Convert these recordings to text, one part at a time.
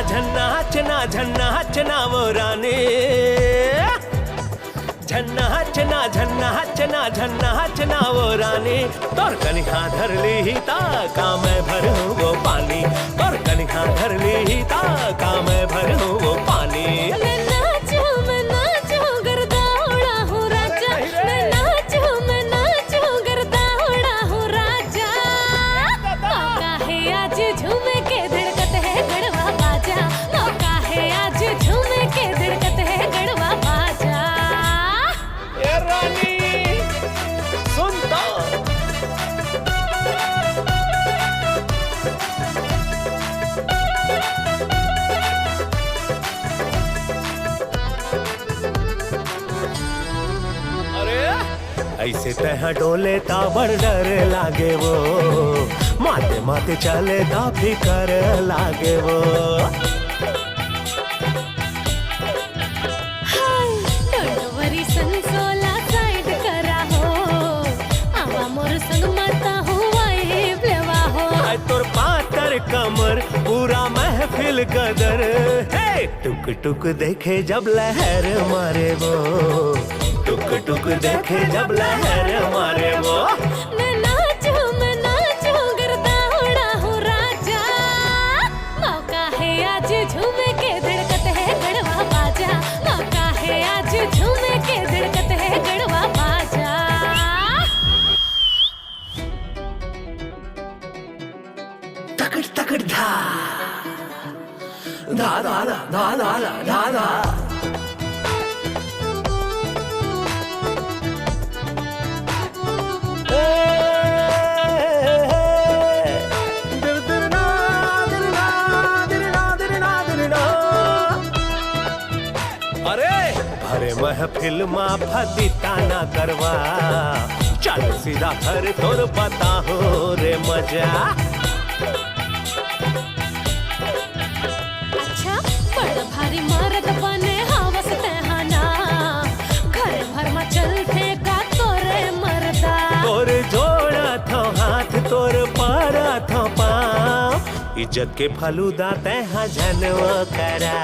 झन्ना झन्ना झन्ना वो रानी, झन्ना झन्ना झन्ना झन्ना झन्ना झन्ना वो रानी, तोर कनिका धर ली ता काम भरू वो पानी, तोर कनिका धर ली ता काम भरू वो पानी। मैं नाचूं गर्दा उड़ा हूँ राजा, मैं नाचूं गर्दा उड़ा हूँ राजा। मौका है आज झूमे के धड़कत है गड़वा बाजा, मौका है आज झूमे के धड़कत है गड़वा बाजा। ए रानी सुन तो, ऐसे तह डोले ता बड़ डर लागे वो, माते माते चले ता फिकर लागे वो। हाय डोंडवरी संसोला साइड करा हो, आवा मोर संग माता हूँ वाइब लेवा हो। हाय तोर पातर कमर पूरा महफिल कदर, हे टुक टुक देखे जब लहर मारे वो, टुक टुक देखे जब लहर मारे वो। मैं नाचूं गर्दा उड़ा हूँ राजा, मौका है आज झूमे के धड़कत है गड़वा बाजा, मौका है आज झूमे के धड़कत है गड़वा बाजा। तकड़ तकड़ धा धा धा धा धा धा धा धा। अरे महफिल माँ फदिता ना करवा, चल सीधा घर तोर पता हो रे मजा। अच्छा बड़ भारी मारत बने हवस तेहाना, घर भर में चलते का तोरे मरदा। तोर जोड़ा थो हाथ तोर पारा थो पाँव, इज्जत के फलूदा तैहा जनवो करा,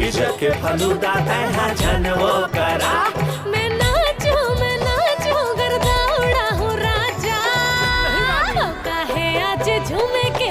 इज्जत के फलूदा तैहा जनवो करा। मैं नाचूं गर्दा उड़ा हूँ राजा, मौका है आज झूमे के